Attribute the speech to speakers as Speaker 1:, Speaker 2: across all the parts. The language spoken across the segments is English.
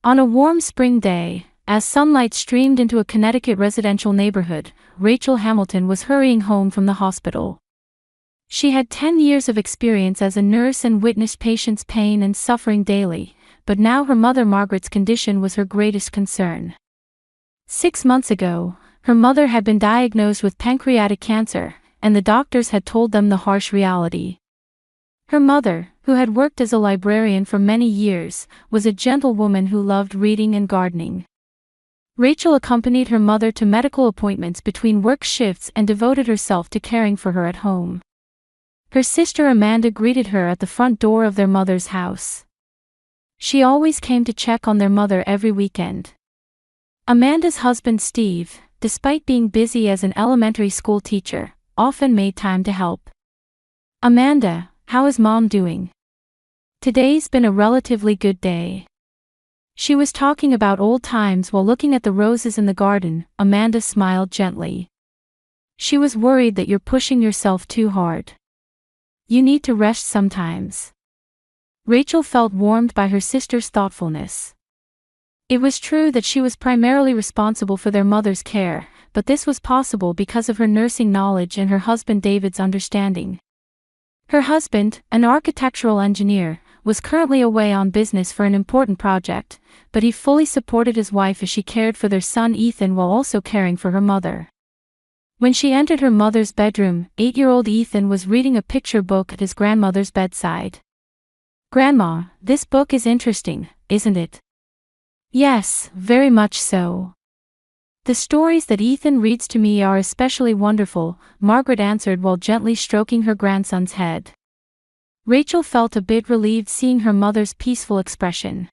Speaker 1: On a warm spring day, as sunlight streamed into a Connecticut residential neighborhood, Rachel Hamilton was hurrying home from the hospital. She had 10 years of experience as a nurse and witnessed patients' pain and suffering daily, but now her mother Margaret's condition was her greatest concern. 6 months ago, her mother had been diagnosed with pancreatic cancer, and the doctors had told them the harsh reality. Her mother, who had worked as a librarian for many years, was a gentle woman who loved reading and gardening. Rachel accompanied her mother to medical appointments between work shifts and devoted herself to caring for her at home. Her sister Amanda greeted her at the front door of their mother's house. She always came to check on their mother every weekend. Amanda's husband Steve, despite being busy as an elementary school teacher, often made time to help. "Amanda, how is Mom doing? Today's been a relatively good day." She was talking about old times while looking at the roses in the garden. Amanda smiled gently. "She was worried that you're pushing yourself too hard. You need to rest sometimes." Rachel felt warmed by her sister's thoughtfulness. It was true that she was primarily responsible for their mother's care, but this was possible because of her nursing knowledge and her husband David's understanding. Her husband, an architectural engineer, was currently away on business for an important project, but he fully supported his wife as she cared for their son Ethan while also caring for her mother. When she entered her mother's bedroom, 8-year-old Ethan was reading a picture book at his grandmother's bedside. "Grandma, this book is interesting, isn't it?" "Yes, very much so. The stories that Ethan reads to me are especially wonderful," Margaret answered while gently stroking her grandson's head. Rachel felt a bit relieved seeing her mother's peaceful expression.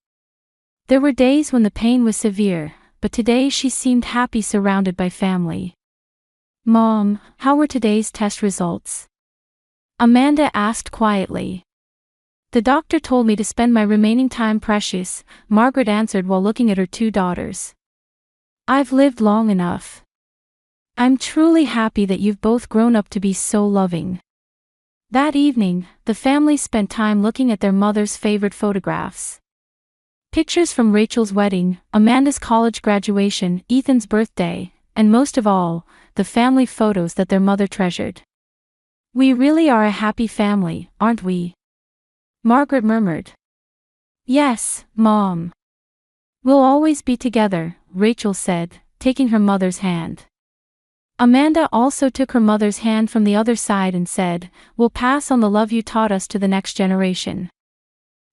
Speaker 1: There were days when the pain was severe, but today she seemed happy surrounded by family. "Mom, how were today's test results?" Amanda asked quietly. "The doctor told me to spend my remaining time precious," Margaret answered while looking at her 2 daughters. "I've lived long enough. I'm truly happy that you've both grown up to be so loving." That evening, the family spent time looking at their mother's favorite photographs. Pictures from Rachel's wedding, Amanda's college graduation, Ethan's birthday, and most of all, the family photos that their mother treasured. "We really are a happy family, aren't we?" Margaret murmured. "Yes, Mom. We'll always be together," Rachel said, taking her mother's hand. Amanda also took her mother's hand from the other side and said, "We'll pass on the love you taught us to the next generation."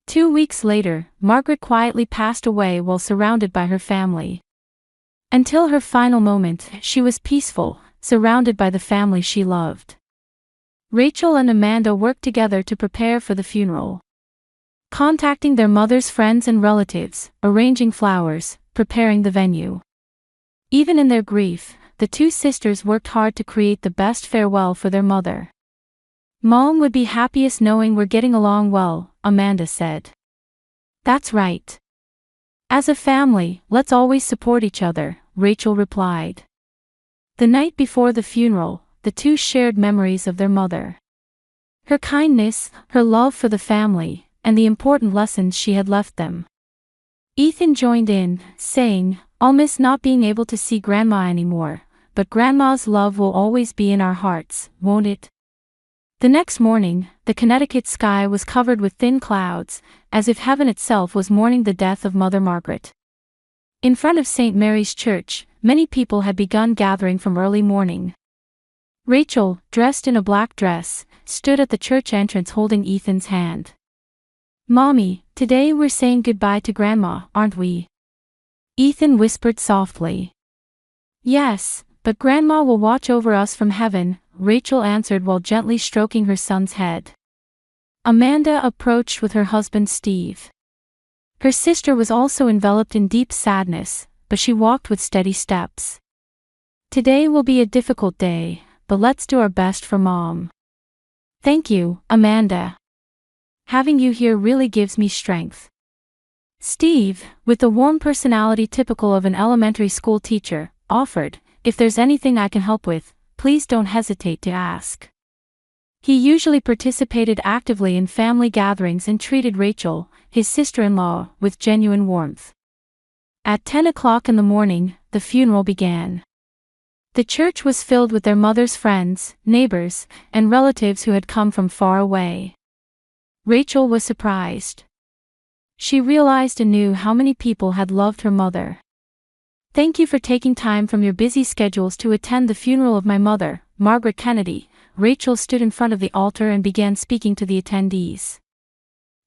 Speaker 1: 2 weeks later, Margaret quietly passed away while surrounded by her family. Until her final moment, she was peaceful, surrounded by the family she loved. Rachel and Amanda worked together to prepare for the funeral. Contacting their mother's friends and relatives, arranging flowers, preparing the venue. Even in their grief, the 2 sisters worked hard to create the best farewell for their mother. "Mom would be happiest knowing we're getting along well," Amanda said. "That's right. As a family, let's always support each other," Rachel replied. The night before the funeral, the 2 shared memories of their mother. Her kindness, her love for the family, and the important lessons she had left them. Ethan joined in, saying, "I'll miss not being able to see Grandma anymore, but Grandma's love will always be in our hearts, won't it?" The next morning, the Connecticut sky was covered with thin clouds, as if heaven itself was mourning the death of Mother Margaret. In front of St. Mary's Church, many people had begun gathering from early morning. Rachel, dressed in a black dress, stood at the church entrance holding Ethan's hand. "Mommy, today we're saying goodbye to Grandma, aren't we?" Ethan whispered softly. "Yes, but Grandma will watch over us from heaven," Rachel answered while gently stroking her son's head. Amanda approached with her husband Steve. Her sister was also enveloped in deep sadness, but she walked with steady steps. "Today will be a difficult day, but let's do our best for Mom." "Thank you, Amanda. Having you here really gives me strength." Steve, with the warm personality typical of an elementary school teacher, offered, "If there's anything I can help with, please don't hesitate to ask." He usually participated actively in family gatherings and treated Rachel, his sister-in-law, with genuine warmth. At 10 o'clock in the morning, the funeral began. The church was filled with their mother's friends, neighbors, and relatives who had come from far away. Rachel was surprised. She realized anew how many people had loved her mother. "Thank you for taking time from your busy schedules to attend the funeral of my mother, Margaret Kennedy." Rachel stood in front of the altar and began speaking to the attendees.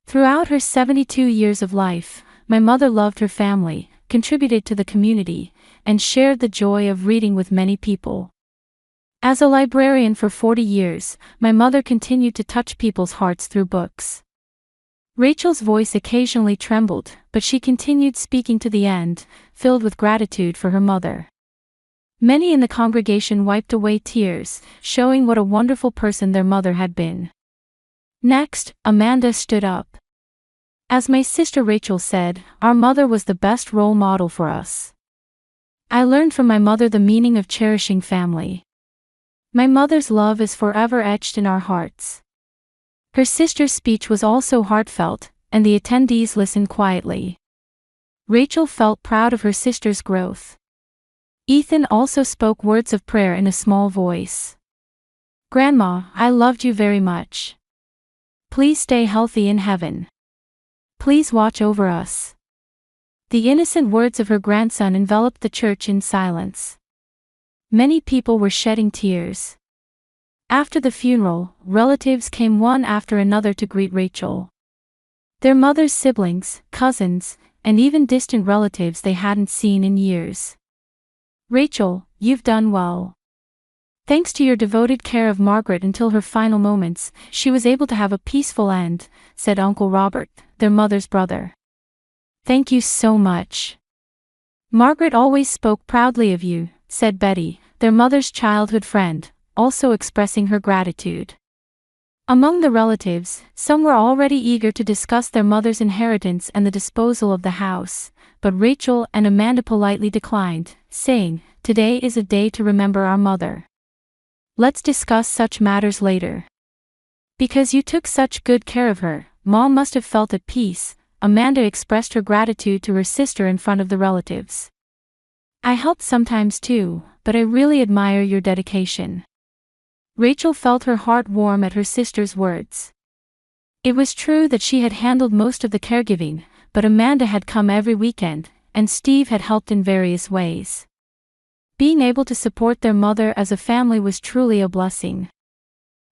Speaker 1: "Throughout her 72 years of life, my mother loved her family, contributed to the community, and shared the joy of reading with many people. As a librarian for 40 years, my mother continued to touch people's hearts through books." Rachel's voice occasionally trembled, but she continued speaking to the end, filled with gratitude for her mother. Many in the congregation wiped away tears, showing what a wonderful person their mother had been. Next, Amanda stood up. "As my sister Rachel said, our mother was the best role model for us. I learned from my mother the meaning of cherishing family. My mother's love is forever etched in our hearts." Her sister's speech was also heartfelt, and the attendees listened quietly. Rachel felt proud of her sister's growth. Ethan also spoke words of prayer in a small voice. "Grandma, I loved you very much. Please stay healthy in heaven. Please watch over us." The innocent words of her grandson enveloped the church in silence. Many people were shedding tears. After the funeral, relatives came one after another to greet Rachel. Their mother's siblings, cousins, and even distant relatives they hadn't seen in years. "Rachel, you've done well. Thanks to your devoted care of Margaret until her final moments, she was able to have a peaceful end," said Uncle Robert, their mother's brother. "Thank you so much. Margaret always spoke proudly of you," said Betty, their mother's childhood friend, also expressing her gratitude. Among the relatives, some were already eager to discuss their mother's inheritance and the disposal of the house, but Rachel and Amanda politely declined, saying, "Today is a day to remember our mother. Let's discuss such matters later. Because you took such good care of her, Mom must have felt at peace." Amanda expressed her gratitude to her sister in front of the relatives. "I helped sometimes too, but I really admire your dedication." Rachel felt her heart warm at her sister's words. It was true that she had handled most of the caregiving, but Amanda had come every weekend, and Steve had helped in various ways. Being able to support their mother as a family was truly a blessing.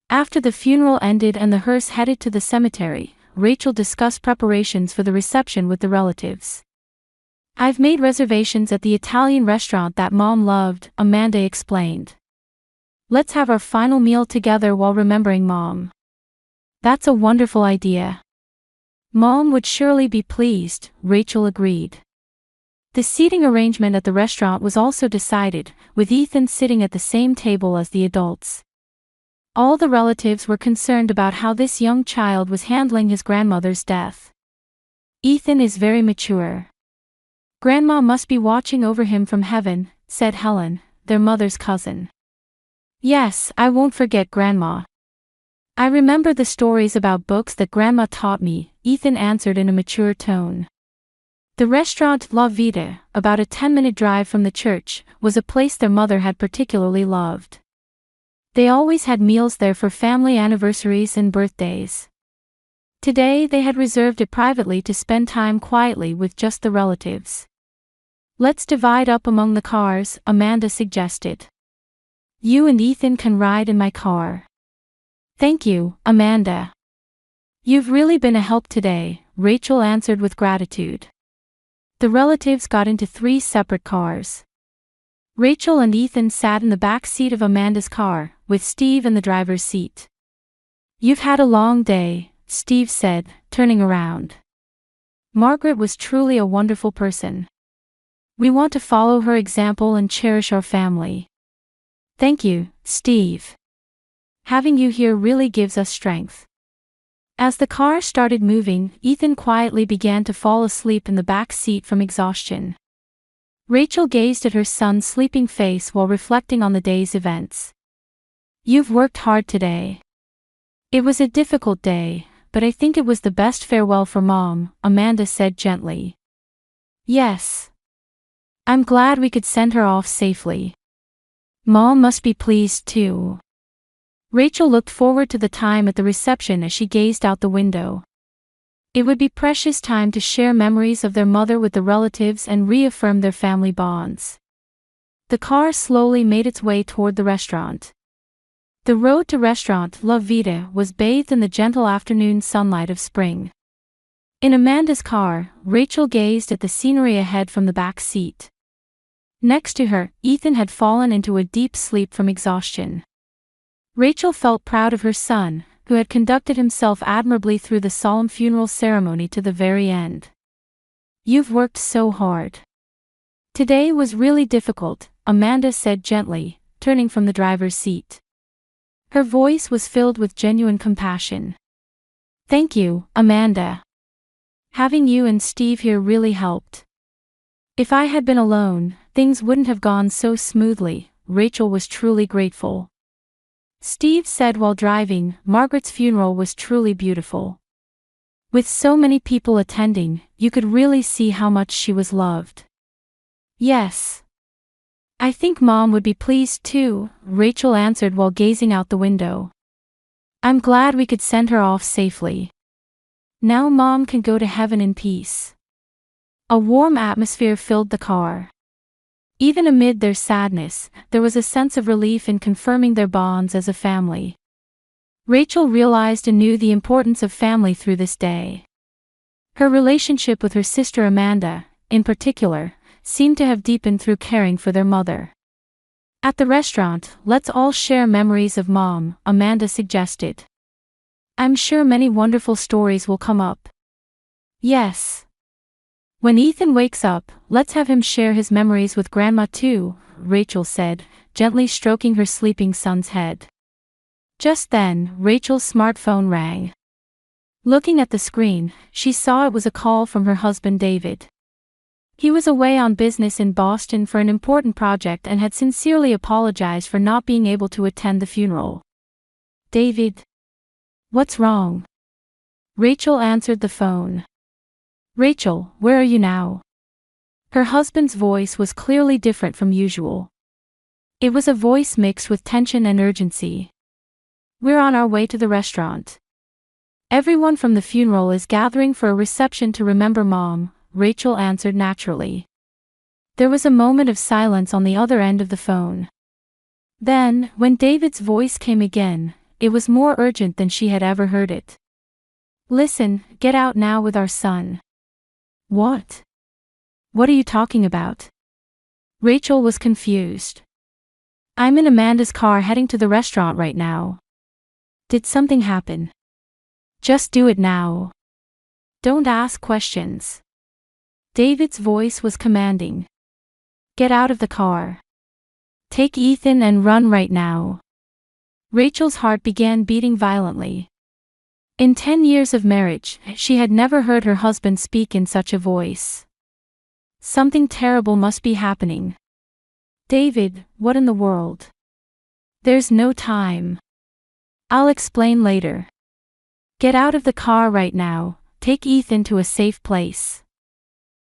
Speaker 1: After the funeral ended and the hearse headed to the cemetery, Rachel discussed preparations for the reception with the relatives. "I've made reservations at the Italian restaurant that Mom loved," Amanda explained. "Let's have our final meal together while remembering Mom." "That's a wonderful idea. Mom would surely be pleased," Rachel agreed. The seating arrangement at the restaurant was also decided, with Ethan sitting at the same table as the adults. All the relatives were concerned about how this young child was handling his grandmother's death. "Ethan is very mature. Grandma must be watching over him from heaven," said Helen, their mother's cousin. "Yes, I won't forget Grandma. I remember the stories about books that Grandma taught me," Ethan answered in a mature tone. The restaurant La Vita, about a 10-minute drive from the church, was a place their mother had particularly loved. They always had meals there for family anniversaries and birthdays. Today they had reserved it privately to spend time quietly with just the relatives. "Let's divide up among the cars," Amanda suggested. "You and Ethan can ride in my car." "Thank you, Amanda. You've really been a help today," Rachel answered with gratitude. The relatives got into 3 separate cars. Rachel and Ethan sat in the back seat of Amanda's car, with Steve in the driver's seat. "You've had a long day," Steve said, turning around. "Margaret was truly a wonderful person. We want to follow her example and cherish our family." "Thank you, Steve. Having you here really gives us strength." As the car started moving, Ethan quietly began to fall asleep in the back seat from exhaustion. Rachel gazed at her son's sleeping face while reflecting on the day's events. "You've worked hard today. It was a difficult day, but I think it was the best farewell for Mom," Amanda said gently. "Yes. I'm glad we could send her off safely. Mom must be pleased too. Rachel looked forward to the time at the reception as she gazed out the window. It would be precious time to share memories of their mother with the relatives and reaffirm their family bonds. The car slowly made its way toward the restaurant. The road to restaurant La Vida was bathed in the gentle afternoon sunlight of spring. In Amanda's car, Rachel gazed at the scenery ahead from the back seat. Next to her, Ethan had fallen into a deep sleep from exhaustion. Rachel felt proud of her son, who had conducted himself admirably through the solemn funeral ceremony to the very end. You've worked so hard. Today was really difficult, Amanda said gently, turning from the driver's seat. Her voice was filled with genuine compassion. Thank you, Amanda. Having you and Steve here really helped. If I had been alone, things wouldn't have gone so smoothly. Rachel was truly grateful. Steve said while driving, Margaret's funeral was truly beautiful. With so many people attending, you could really see how much she was loved. Yes. I think Mom would be pleased too, Rachel answered while gazing out the window. I'm glad we could send her off safely. Now Mom can go to heaven in peace. A warm atmosphere filled the car. Even amid their sadness, there was a sense of relief in confirming their bonds as a family. Rachel realized anew the importance of family through this day. Her relationship with her sister Amanda, in particular, seemed to have deepened through caring for their mother. At the restaurant, let's all share memories of Mom, Amanda suggested. I'm sure many wonderful stories will come up. Yes. When Ethan wakes up, let's have him share his memories with Grandma too, Rachel said, gently stroking her sleeping son's head. Just then, Rachel's smartphone rang. Looking at the screen, she saw it was a call from her husband David. He was away on business in Boston for an important project and had sincerely apologized for not being able to attend the funeral. David. What's wrong? Rachel answered the phone. Rachel, where are you now? Her husband's voice was clearly different from usual. It was a voice mixed with tension and urgency. We're on our way to the restaurant. Everyone from the funeral is gathering for a reception to remember Mom, Rachel answered naturally. There was a moment of silence on the other end of the phone. Then, when David's voice came again, it was more urgent than she had ever heard it. Listen, get out now with our son. What? What are you talking about? Rachel was confused. I'm in Amanda's car heading to the restaurant right now. Did something happen? Just do it now. Don't ask questions. David's voice was commanding. Get out of the car. Take Ethan and run right now. Rachel's heart began beating violently. In 10 years of marriage, she had never heard her husband speak in such a voice. Something terrible must be happening. David, what in the world? There's no time. I'll explain later. Get out of the car right now, take Ethan to a safe place.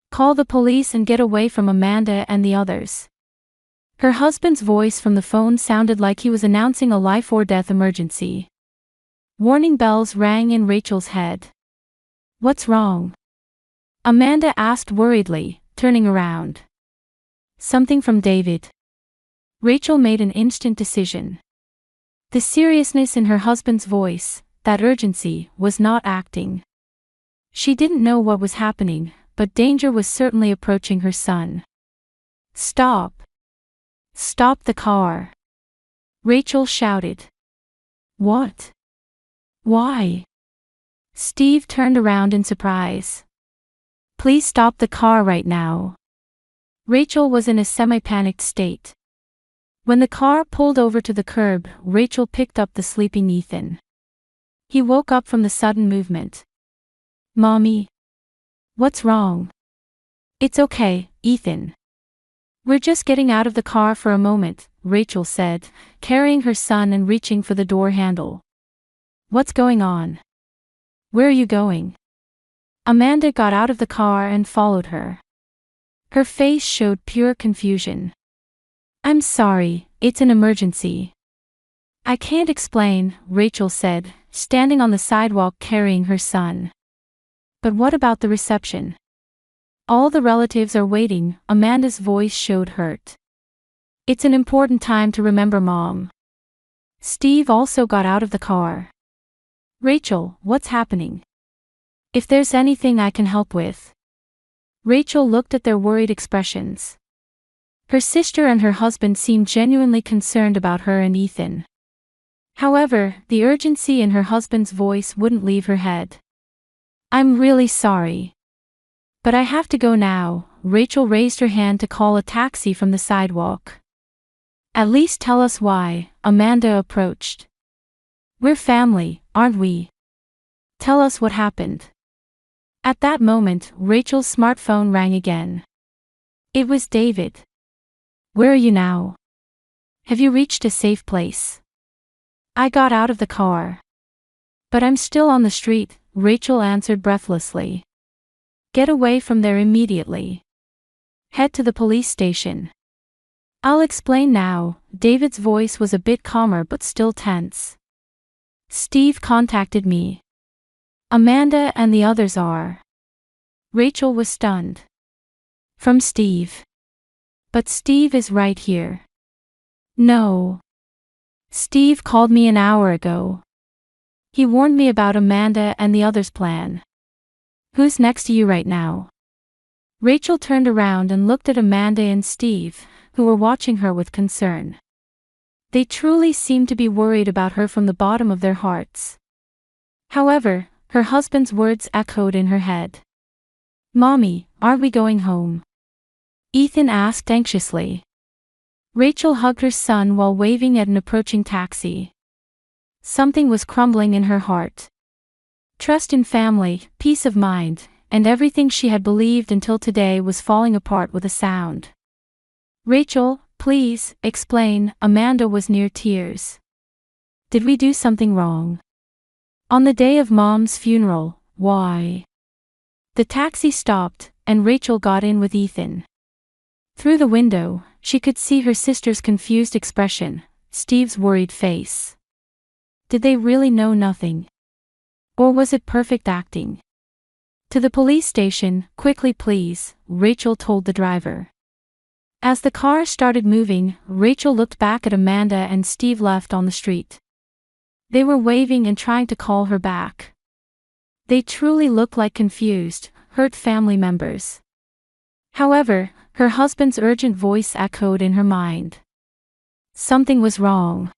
Speaker 1: Call the police and get away from Amanda and the others. Her husband's voice from the phone sounded like he was announcing a life or death emergency. Warning bells rang in Rachel's head. What's wrong? Amanda asked worriedly, turning around. Something from David. Rachel made an instant decision. The seriousness in her husband's voice, that urgency, was not acting. She didn't know what was happening, but danger was certainly approaching her son. Stop. Stop the car. Rachel shouted. What? Why? Steve turned around in surprise. Please stop the car right now. Rachel was in a semi-panicked state. When the car pulled over to the curb, Rachel picked up the sleeping Ethan. He woke up from the sudden movement. Mommy? What's wrong? It's okay, Ethan. We're just getting out of the car for a moment, Rachel said, carrying her son and reaching for the door handle. What's going on? Where are you going? Amanda got out of the car and followed her. Her face showed pure confusion. "I'm sorry, it's an emergency." "I can't explain," Rachel said, standing on the sidewalk carrying her son. "But what about the reception?" "All the relatives are waiting," Amanda's voice showed hurt. "It's an important time to remember Mom." Steve also got out of the car. "Rachel, what's happening? If there's anything I can help with." Rachel looked at their worried expressions. Her sister and her husband seemed genuinely concerned about her and Ethan. However, the urgency in her husband's voice wouldn't leave her head. "I'm really sorry. But I have to go now." Rachel raised her hand to call a taxi from the sidewalk. "At least tell us why," Amanda approached. "We're family, aren't we? Tell us what happened." At that moment, Rachel's smartphone rang again. It was David. "Where are you now? Have you reached a safe place?" "I got out of the car. But I'm still on the street," Rachel answered breathlessly. "Get away from there immediately. Head to the police station." "I'll explain now." David's voice was a bit calmer but still tense. "Steve contacted me. Amanda and the others are." Rachel was stunned. "From Steve? But Steve is right here." "No. Steve called me an hour ago. He warned me about Amanda and the others' plan." "Who's next to you right now?" Rachel turned around and looked at Amanda and Steve, who were watching her with concern. They truly seemed to be worried about her from the bottom of their hearts. However, her husband's words echoed in her head. "Mommy, aren't we going home?" Ethan asked anxiously. Rachel hugged her son while waving at an approaching taxi. Something was crumbling in her heart. Trust in family, peace of mind, and everything she had believed until today was falling apart with a sound. "Rachel, please, explain." Amanda was near tears. "Did we do something wrong? On the day of Mom's funeral, why?" The taxi stopped, and Rachel got in with Ethan. Through the window, she could see her sister's confused expression, Steve's worried face. Did they really know nothing? Or was it perfect acting? "To the police station, quickly please," Rachel told the driver. As the car started moving, Rachel looked back at Amanda and Steve left on the street. They were waving and trying to call her back. They truly looked like confused, hurt family members. However, her husband's urgent voice echoed in her mind. Something was wrong.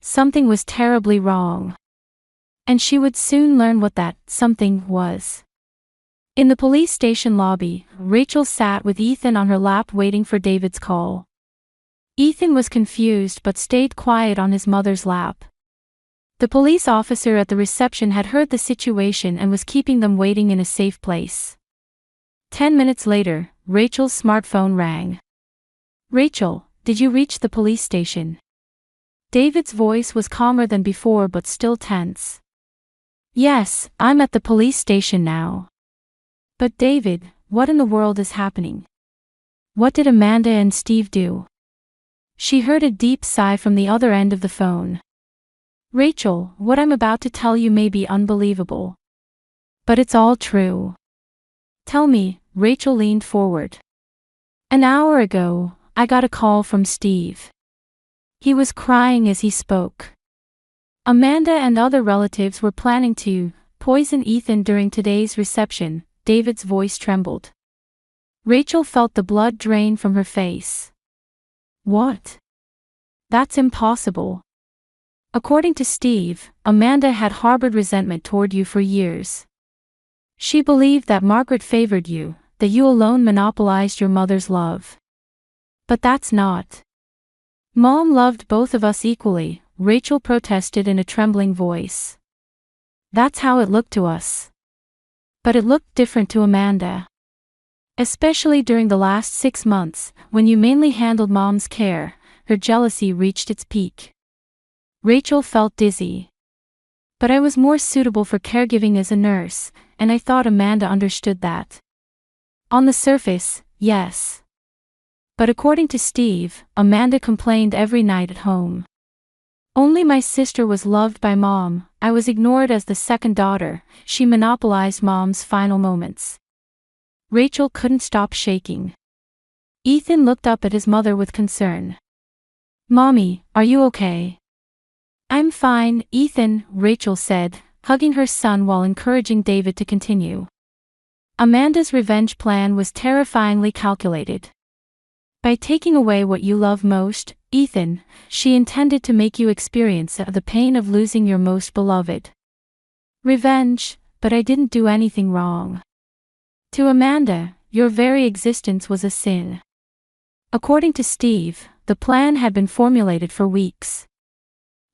Speaker 1: Something was terribly wrong. And she would soon learn what that something was. In the police station lobby, Rachel sat with Ethan on her lap waiting for David's call. Ethan was confused but stayed quiet on his mother's lap. The police officer at the reception had heard the situation and was keeping them waiting in a safe place. 10 minutes later, Rachel's smartphone rang. "Rachel, did you reach the police station?" David's voice was calmer than before but still tense. "Yes, I'm at the police station now." "But David, what in the world is happening? What did Amanda and Steve do?" She heard a deep sigh from the other end of the phone. "Rachel, what I'm about to tell you may be unbelievable. But it's all true." "Tell me." Rachel leaned forward. "An hour ago, I got a call from Steve. He was crying as he spoke. Amanda and other relatives were planning to poison Ethan during today's reception." David's voice trembled. Rachel felt the blood drain from her face. "What? That's impossible. According to Steve, Amanda had harbored resentment toward you for years. She believed that Margaret favored you, that you alone monopolized your mother's love. But that's not. Mom loved both of us equally," Rachel protested in a trembling voice. "That's how it looked to us. But it looked different to Amanda. Especially during the last 6 months, when you mainly handled Mom's care, her jealousy reached its peak." Rachel felt dizzy. "But I was more suitable for caregiving as a nurse, and I thought Amanda understood that. On the surface, yes. But according to Steve, Amanda complained every night at home. Only my sister was loved by Mom. I was ignored as the second daughter. She monopolized Mom's final moments. Rachel couldn't stop shaking. Ethan looked up at his mother with concern. Mommy, are you okay? I'm fine, Ethan, Rachel said, hugging her son while encouraging David to continue. Amanda's revenge plan was terrifyingly calculated. By taking away what you love most, Ethan, she intended to make you experience the pain of losing your most beloved. Revenge, but I didn't do anything wrong. To Amanda, your very existence was a sin. According to Steve, the plan had been formulated for weeks.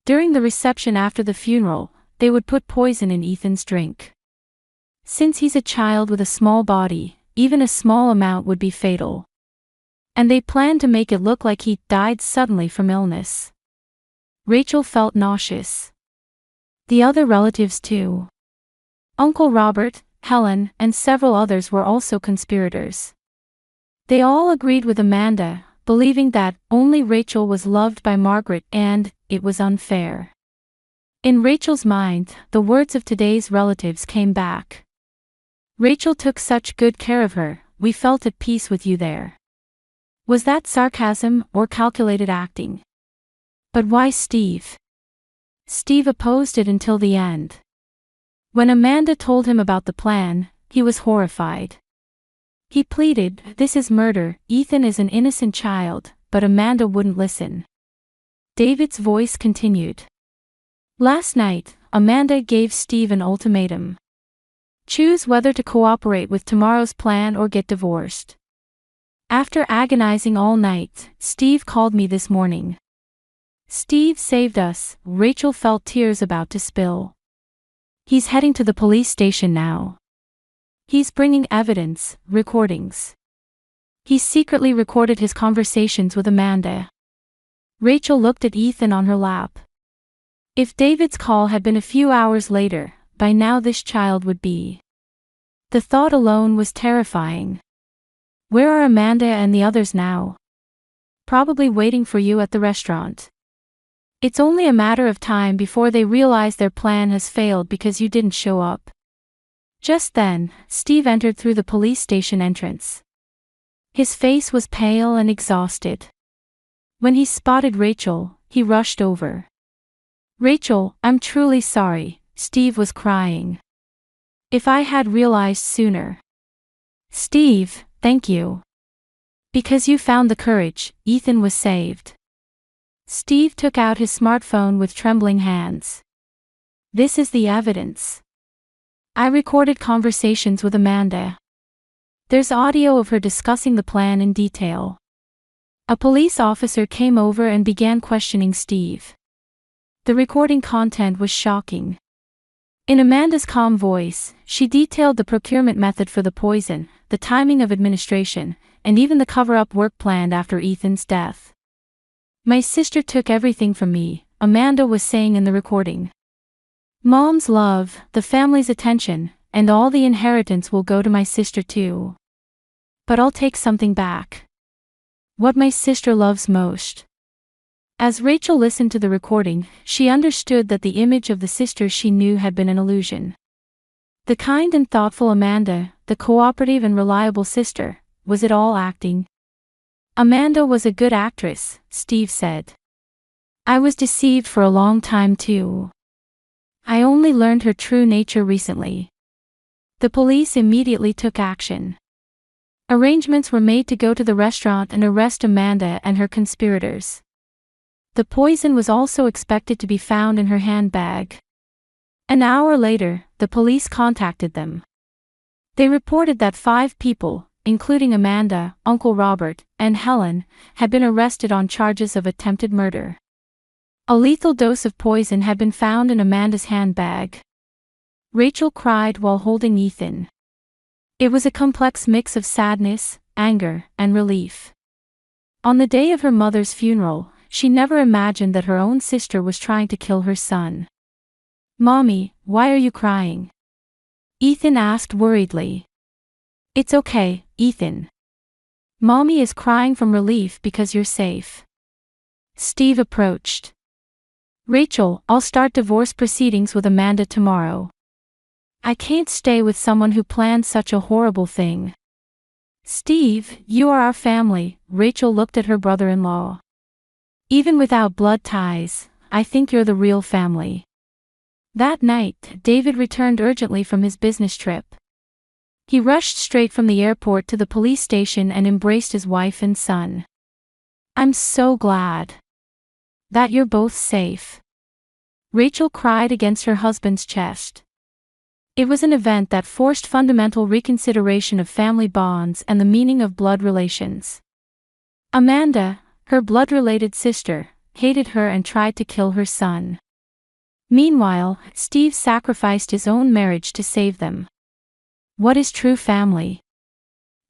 Speaker 1: During the reception after the funeral, they would put poison in Ethan's drink. Since he's a child with a small body, even a small amount would be fatal. And they planned to make it look like he died suddenly from illness. Rachel felt nauseous. The other relatives too. Uncle Robert, Helen, and several others were also conspirators. They all agreed with Amanda, believing that only Rachel was loved by Margaret and it was unfair. In Rachel's mind, the words of today's relatives came back. Rachel took such good care of her, we felt at peace with you there. Was that sarcasm or calculated acting? But why Steve? Steve opposed it until the end. When Amanda told him about the plan, he was horrified. He pleaded, "This is murder, Ethan is an innocent child," but Amanda wouldn't listen. David's voice continued. Last night, Amanda gave Steve an ultimatum. Choose whether to cooperate with tomorrow's plan or get divorced. After agonizing all night, Steve called me this morning. Steve saved us, Rachel felt tears about to spill. He's heading to the police station now. He's bringing evidence, recordings. He secretly recorded his conversations with Amanda. Rachel looked at Ethan on her lap. If David's call had been a few hours later, by now this child would be. The thought alone was terrifying. Where are Amanda and the others now? Probably waiting for you at the restaurant. It's only a matter of time before they realize their plan has failed because you didn't show up. Just then, Steve entered through the police station entrance. His face was pale and exhausted. When he spotted Rachel, he rushed over. Rachel, I'm truly sorry, Steve was crying. If I had realized sooner. Steve, thank you. Because you found the courage, Ethan was saved. Steve took out his smartphone with trembling hands. This is the evidence. I recorded conversations with Amanda. There's audio of her discussing the plan in detail. A police officer came over and began questioning Steve. The recording content was shocking. In Amanda's calm voice, she detailed the procurement method for the poison, the timing of administration, and even the cover-up work planned after Ethan's death. My sister took everything from me, Amanda was saying in the recording. Mom's love, the family's attention, and all the inheritance will go to my sister too. But I'll take something back. What my sister loves most. As Rachel listened to the recording, she understood that the image of the sister she knew had been an illusion. The kind and thoughtful Amanda, the cooperative and reliable sister, was it all acting? Amanda was a good actress, Steve said. I was deceived for a long time too. I only learned her true nature recently. The police immediately took action. Arrangements were made to go to the restaurant and arrest Amanda and her conspirators. The poison was also expected to be found in her handbag. An hour later, the police contacted them. They reported that 5 people, including Amanda, Uncle Robert, and Helen, had been arrested on charges of attempted murder. A lethal dose of poison had been found in Amanda's handbag. Rachel cried while holding Ethan. It was a complex mix of sadness, anger, and relief. On the day of her mother's funeral, she never imagined that her own sister was trying to kill her son. Mommy, why are you crying? Ethan asked worriedly. It's okay, Ethan. Mommy is crying from relief because you're safe. Steve approached. Rachel, I'll start divorce proceedings with Amanda tomorrow. I can't stay with someone who planned such a horrible thing. Steve, you are our family, Rachel looked at her brother-in-law. Even without blood ties, I think you're the real family. That night, David returned urgently from his business trip. He rushed straight from the airport to the police station and embraced his wife and son. I'm so glad that you're both safe. Rachel cried against her husband's chest. It was an event that forced fundamental reconsideration of family bonds and the meaning of blood relations. Amanda, her blood-related sister, hated her and tried to kill her son. Meanwhile, Steve sacrificed his own marriage to save them. What is true family?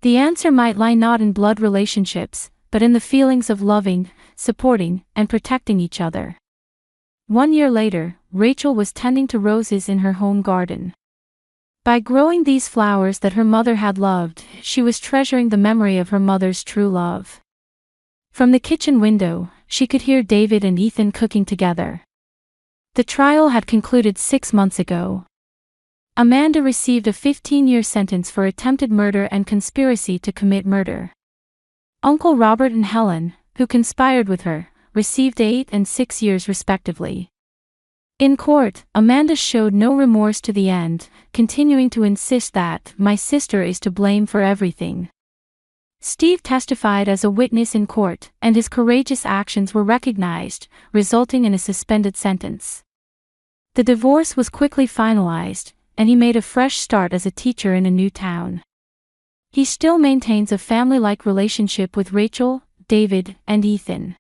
Speaker 1: The answer might lie not in blood relationships, but in the feelings of loving, supporting, and protecting each other. 1 year later, Rachel was tending to roses in her home garden. By growing these flowers that her mother had loved, she was treasuring the memory of her mother's true love. From the kitchen window, she could hear David and Ethan cooking together. The trial had concluded 6 months ago. Amanda received a 15-year sentence for attempted murder and conspiracy to commit murder. Uncle Robert and Helen, who conspired with her, received 8 and 6 years respectively. In court, Amanda showed no remorse to the end, continuing to insist that, my sister is to blame for everything. Steve testified as a witness in court, and his courageous actions were recognized, resulting in a suspended sentence. The divorce was quickly finalized, and he made a fresh start as a teacher in a new town. He still maintains a family-like relationship with Rachel, David, and Ethan.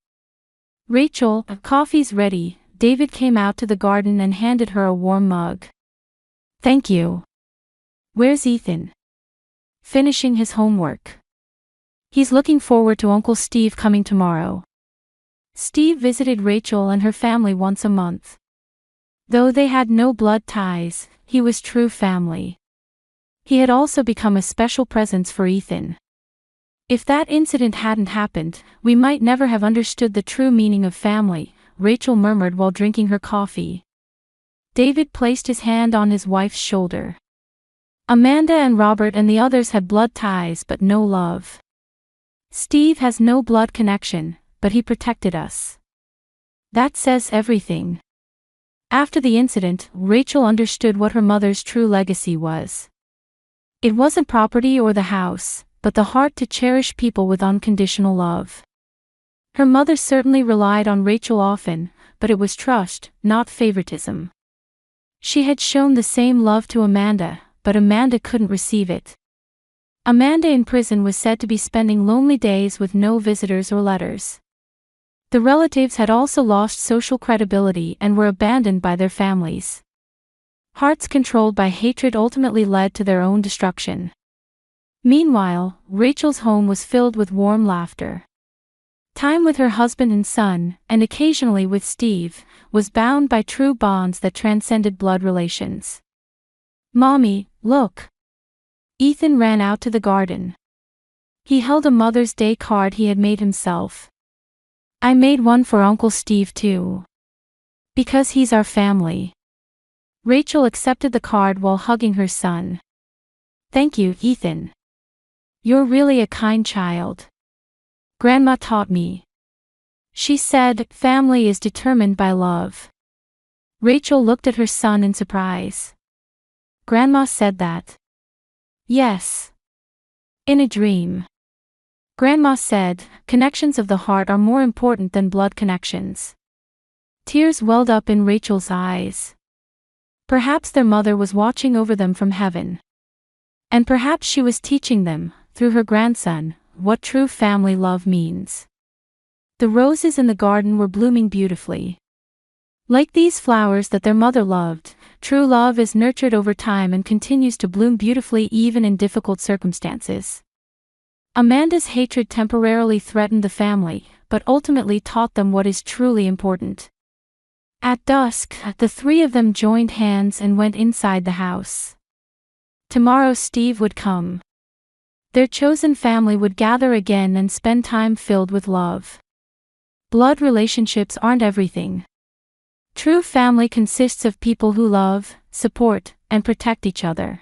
Speaker 1: Rachel, coffee's ready. David came out to the garden and handed her a warm mug. Thank you. Where's Ethan? Finishing his homework. He's looking forward to Uncle Steve coming tomorrow. Steve visited Rachel and her family once a month. Though they had no blood ties, he was true family. He had also become a special presence for Ethan. If that incident hadn't happened, we might never have understood the true meaning of family, Rachel murmured while drinking her coffee. David placed his hand on his wife's shoulder. Amanda and Robert and the others had blood ties but no love. Steve has no blood connection, but he protected us. That says everything. After the incident, Rachel understood what her mother's true legacy was. It wasn't property or the house, but the heart to cherish people with unconditional love. Her mother certainly relied on Rachel often, but it was trust, not favoritism. She had shown the same love to Amanda, but Amanda couldn't receive it. Amanda in prison was said to be spending lonely days with no visitors or letters. The relatives had also lost social credibility and were abandoned by their families. Hearts controlled by hatred ultimately led to their own destruction. Meanwhile, Rachel's home was filled with warm laughter. Time with her husband and son, and occasionally with Steve, was bound by true bonds that transcended blood relations. Mommy, look. Ethan ran out to the garden. He held a Mother's Day card he had made himself. I made one for Uncle Steve too. Because he's our family. Rachel accepted the card while hugging her son. Thank you, Ethan. You're really a kind child. Grandma taught me. She said, family is determined by love. Rachel looked at her son in surprise. Grandma said that. Yes. In a dream. Grandma said, connections of the heart are more important than blood connections. Tears welled up in Rachel's eyes. Perhaps their mother was watching over them from heaven. And perhaps she was teaching them, through her grandson, what true family love means. The roses in the garden were blooming beautifully. Like these flowers that their mother loved, true love is nurtured over time and continues to bloom beautifully even in difficult circumstances. Amanda's hatred temporarily threatened the family, but ultimately taught them what is truly important. At dusk, the three of them joined hands and went inside the house. Tomorrow Steve would come. Their chosen family would gather again and spend time filled with love. Blood relationships aren't everything. True family consists of people who love, support, and protect each other.